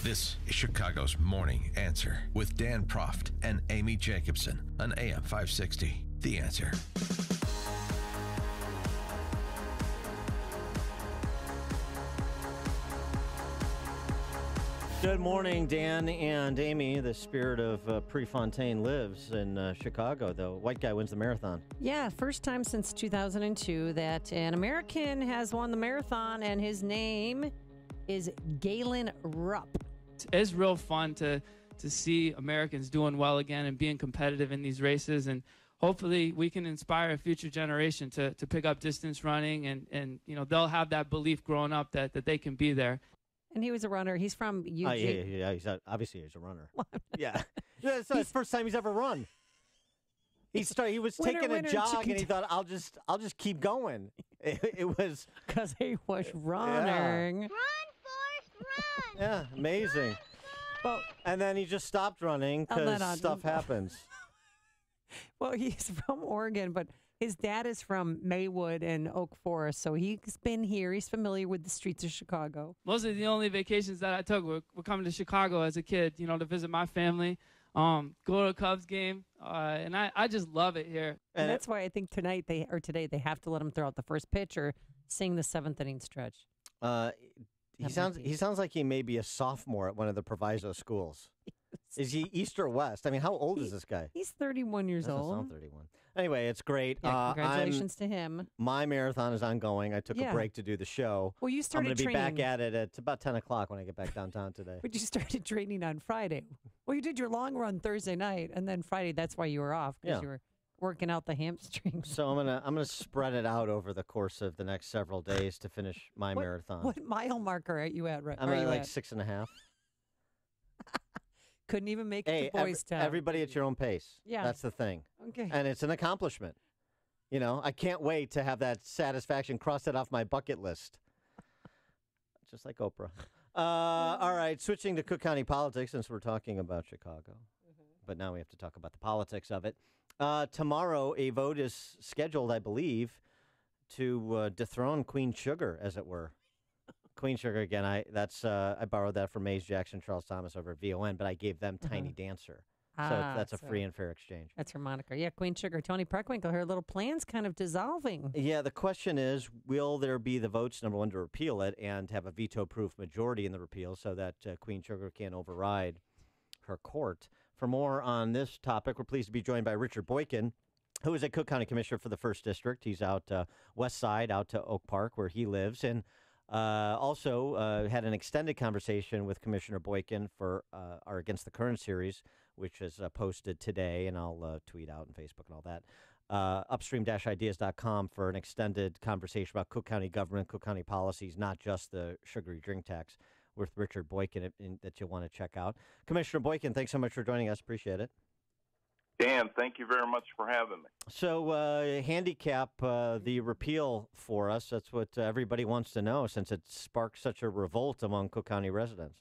This is Chicago's Morning Answer with Dan Proft and Amy Jacobson on AM 560. The Answer. Good morning, Dan and Amy. The spirit of Prefontaine lives in Chicago, though. White guy wins the marathon. Yeah, first time since 2002 that an American has won the marathon, and his name is Galen Rupp. It's real fun to see Americans doing well again and being competitive in these races, and hopefully we can inspire a future generation to pick up distance running, and you know, they'll have that belief growing up that they can be there. And he was a runner. He's from Eugene. Yeah. Obviously, he's a runner. Yeah. It's the first time he's ever run. He was taking a jog, and he thought, I'll just keep going. It was because he was running. Yeah. Run, Forrest, run! Yeah, amazing. Well, and then he just stopped running because stuff happens. Well, he's from Oregon, but his dad is from Maywood and Oak Forest, so he's been here. He's familiar with the streets of Chicago. Most of the only vacations that I took were coming to Chicago as a kid, you know, to visit my family, go to a Cubs game, and I just love it here. And that's why I think today they have to let him throw out the first pitch or sing the seventh inning stretch. He sounds like he may be a sophomore at one of the Proviso schools. Is he East or West? I mean, how old is this guy? He's 31 years old. I'm 31. Anyway, it's great. Yeah, congratulations to him. My marathon is ongoing. I took a break to do the show. Well, you started training. I'm going to be back training. at it at about 10 o'clock when I get back downtown today. But you started training on Friday. Well, you did your long run Thursday night, and then Friday, that's why you were off, because you were working out the hamstrings. So I'm gonna spread it out over the course of the next several days to finish my marathon. What mile marker are you at? I'm at like 6.5. Couldn't even make it to boys' town. Everybody at your own pace. Yeah. That's the thing. Okay. And it's an accomplishment. You know, I can't wait to have that satisfaction, cross it off my bucket list. Just like Oprah. All right, switching to Cook County politics since we're talking about Chicago. But now we have to talk about the politics of it. Tomorrow, a vote is scheduled, I believe, to dethrone Queen Sugar, as it were. Queen Sugar, again, I borrowed that from Mays Jackson, Charles Thomas over at VON, but I gave them Tiny Dancer. So that's a free and fair exchange. That's her moniker. Yeah, Queen Sugar. Tony Preckwinkle, her little plan's kind of dissolving. Yeah, the question is, will there be the votes, number one, to repeal it and have a veto-proof majority in the repeal so that Queen Sugar can override her court? For more on this topic, we're pleased to be joined by Richard Boykin, who is a Cook County Commissioner for the 1st District. He's out west side, out to Oak Park, where he lives, and also had an extended conversation with Commissioner Boykin for our Against the Current series, which is posted today, and I'll tweet out on Facebook and all that. Upstream-ideas.com for an extended conversation about Cook County government, Cook County policies, not just the sugary drink tax, with Richard Boykin that you'll want to check out. Commissioner Boykin, thanks so much for joining us. Appreciate it. Dan, thank you very much for having me. So handicap the repeal for us. That's what everybody wants to know since it sparked such a revolt among Cook County residents.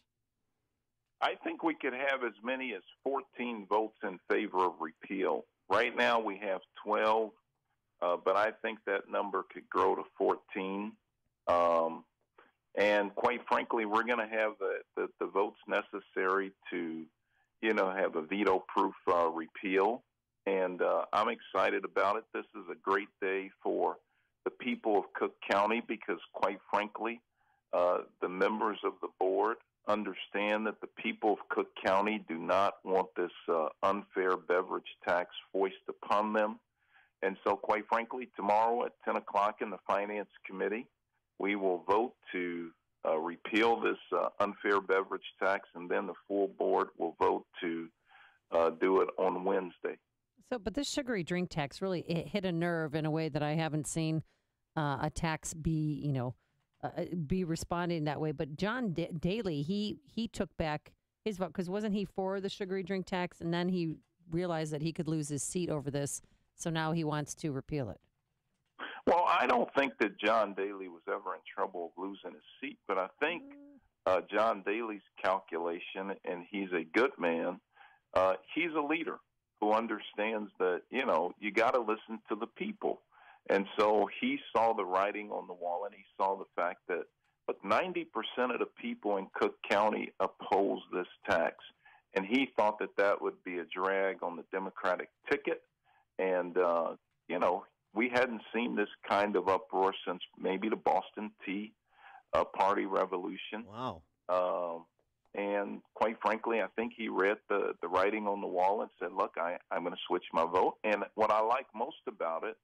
I think we could have as many as 14 votes in favor of repeal. Right now we have 12, but I think that number could grow to 14. And quite frankly, we're going to have the votes necessary to have a veto-proof repeal, and I'm excited about it. This is a great day for the people of Cook County because, quite frankly, the members of the board understand that the people of Cook County do not want this unfair beverage tax foisted upon them. And so, quite frankly, tomorrow at 10 o'clock in the Finance Committee, we will vote to repeal this unfair beverage tax, and then the full board will vote to do it on Wednesday. So, but this sugary drink tax really hit a nerve in a way that I haven't seen a tax be responding that way. But John Daly, he took back his vote because wasn't he for the sugary drink tax, and then he realized that he could lose his seat over this, so now he wants to repeal it. Well, I don't think that John Daly was ever in trouble of losing his seat, but I think John Daly's calculation, and he's a good man, he's a leader who understands that, you got to listen to the people. And so he saw the writing on the wall, and he saw the fact that but 90% of the people in Cook County oppose this tax. And he thought that that would be a drag on the Democratic ticket. And, we hadn't seen this kind of uproar since maybe the Boston Tea Party Revolution. Wow. And quite frankly, I think he read the writing on the wall and said, look, I'm going to switch my vote. And what I like most about it,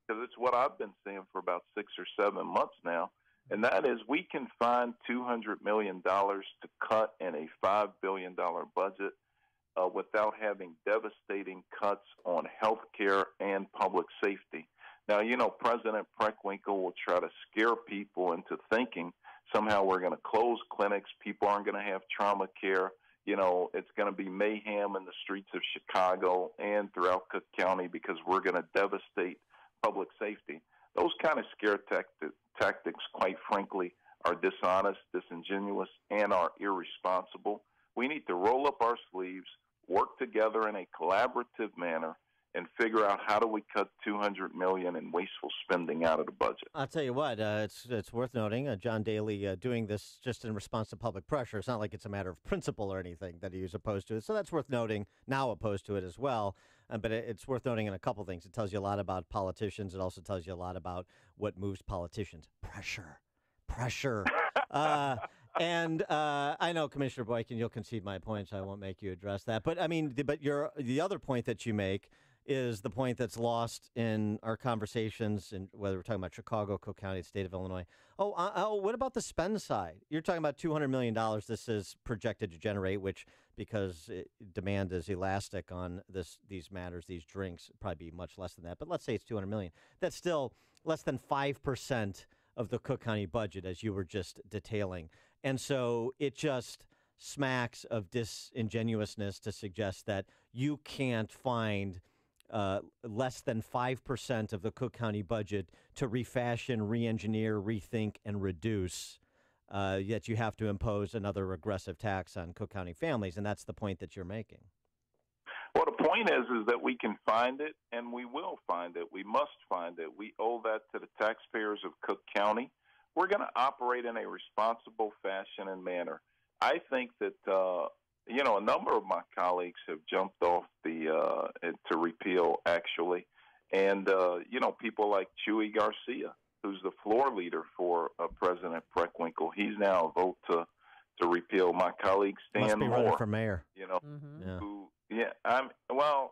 because it's what I've been saying for about 6 or 7 months now, and that is we can find $200 million to cut in a $5 billion budget without having devastating cuts on health care and public safety. Now, President Preckwinkle will try to scare people into thinking somehow we're going to close clinics, people aren't going to have trauma care, it's going to be mayhem in the streets of Chicago and throughout Cook County because we're going to devastate public safety. Those kind of scare tactics, quite frankly, are dishonest, disingenuous, and are irresponsible. We need to roll up our sleeves, work together in a collaborative manner, and figure out how do we cut $200 million in wasteful spending out of the budget. I'll tell you what, it's worth noting, John Daly doing this just in response to public pressure. It's not like it's a matter of principle or anything that he was opposed to it. So that's worth noting, now opposed to it as well. But it's worth noting in a couple things. It tells you a lot about politicians. It also tells you a lot about what moves politicians. Pressure. And I know, Commissioner Boykin, you'll concede my point, so I won't make you address that. But, the other point that you make is the point that's lost in our conversations, and whether we're talking about Chicago, Cook County, the state of Illinois. What about the spend side? You're talking about $200 million this is projected to generate, which, because demand is elastic on these matters, these drinks, probably be much less than that. But let's say it's $200 million. That's still less than 5% of the Cook County budget, as you were just detailing. And so it just smacks of disingenuousness to suggest that you can't find less than 5% of the Cook County budget to refashion, re-engineer, rethink, and reduce, yet you have to impose another regressive tax on Cook County families, and that's the point that you're making. Well, the point is that we can find it, and we will find it. We must find it. We owe that to the taxpayers of Cook County. We're going to operate in a responsible fashion and manner. I think that a number of my colleagues have jumped off to repeal, actually. And, people like Chuy Garcia, who's the floor leader for President Preckwinkle, he's now a vote to repeal. My colleague Stan Must be Moore, running for mayor.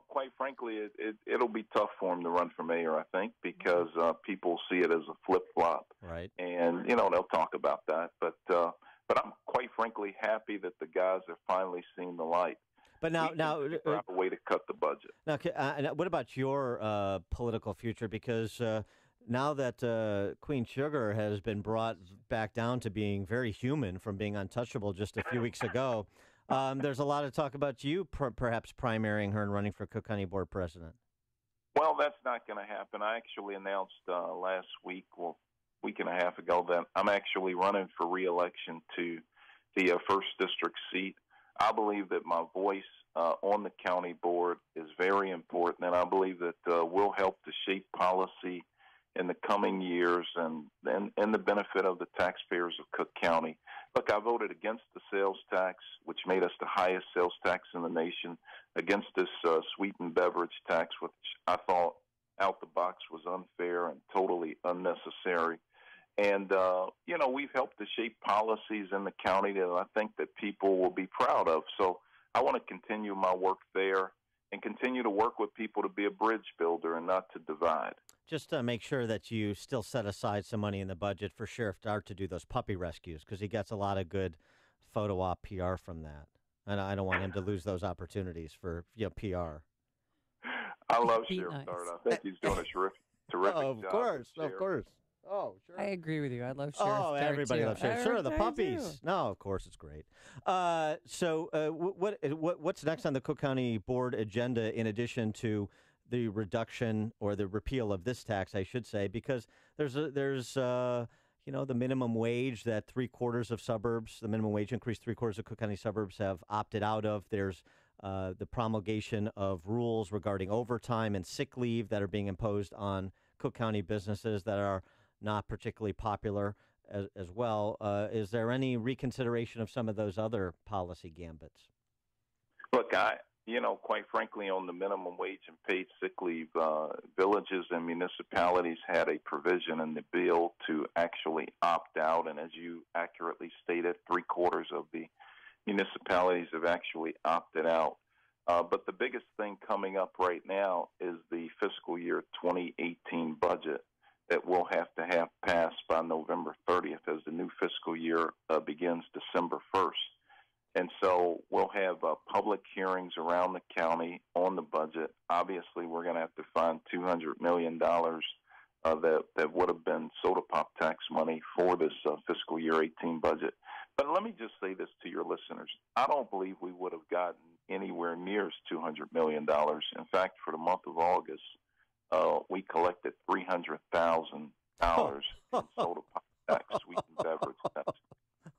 quite frankly, it'll be tough for him to run for mayor, I think, because people see it as a flip-flop. Right. And, they'll talk about that. But I'm quite frankly happy that the guys have finally seen the light. But now, a way to cut the budget. Now, what about your political future? Because now that Queen Sugar has been brought back down to being very human from being untouchable just a few weeks ago, there's a lot of talk about you perhaps primarying her and running for Cook County Board President. Well, that's not going to happen. I actually announced last week, week and a half ago, that I'm actually running for re-election to the 1st District seat. I believe that my voice on the county board is very important, and I believe that we'll help to shape policy in the coming years and the benefit of the taxpayers of Cook County. Look, I voted against the sales tax, which made us the highest sales tax in the nation, against this sweetened beverage tax, which I thought out the box was unfair and totally unnecessary. And, we've helped to shape policies in the county that I think that people will be proud of. So I want to continue my work there and continue to work with people to be a bridge builder and not to divide. Just to make sure that you still set aside some money in the budget for Sheriff Dart to do those puppy rescues, because he gets a lot of good photo op PR from that. And I don't want him to lose those opportunities for PR. I love Sheriff Dart. I think he's doing a terrific job. Of course. Oh, sure. I agree with you. I love Sheriff Dart, everybody too. loves Sheriff. Sure, the puppies. No, of course it's great. What's next on the Cook County Board agenda in addition to the reduction or the repeal of this tax, I should say, because there's the minimum wage that 3/4 of suburbs, the minimum wage increase 3/4 of Cook County suburbs have opted out of. There's the promulgation of rules regarding overtime and sick leave that are being imposed on Cook County businesses that are not particularly popular. as well. Is there any reconsideration of some of those other policy gambits? Look, quite frankly, on the minimum wage and paid sick leave, villages and municipalities had a provision in the bill to actually opt out. And as you accurately stated, 3/4 of the municipalities have actually opted out. But the biggest thing coming up right now is the fiscal year 2018 budget that we'll have to have passed by November 30th as the new fiscal year begins December 1st. And so we'll have public hearings around the county on the budget. Obviously, we're going to have to find $200 million that would have been soda pop tax money for this fiscal year 18 budget. But let me just say this to your listeners. I don't believe we would have gotten anywhere near $200 million. In fact, for the month of August, we collected $300,000 in soda pop tax sweetened beverage tax.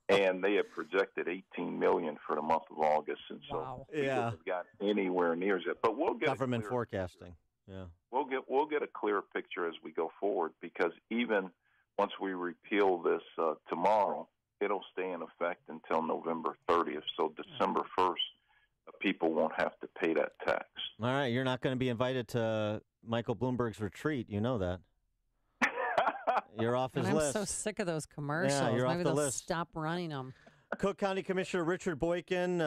And they have projected $18 million for the month of August, and so we wouldn't have got anywhere near it. But we'll get government forecasting. Yeah, we'll get a clearer picture as we go forward, because even once we repeal this tomorrow, it'll stay in effect until November 30th. So December 1st, people won't have to pay that tax. All right, you're not going to be invited to Michael Bloomberg's retreat. You know that. You're off his list. I'm so sick of those commercials. Yeah, you're Maybe off the they'll list. stop running them. Cook County Commissioner Richard Boykin,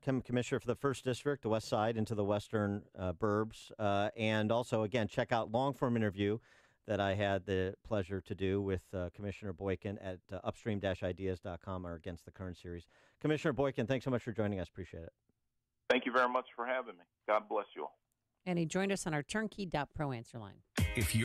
Commissioner for the 1st District, the West Side into the Western Burbs. And also, again, check out long-form interview that I had the pleasure to do with Commissioner Boykin at upstream-ideas.com or Against the Current series. Commissioner Boykin, thanks so much for joining us. Appreciate it. Thank you very much for having me. God bless you all. And he joined us on our turnkey.pro answer line. If you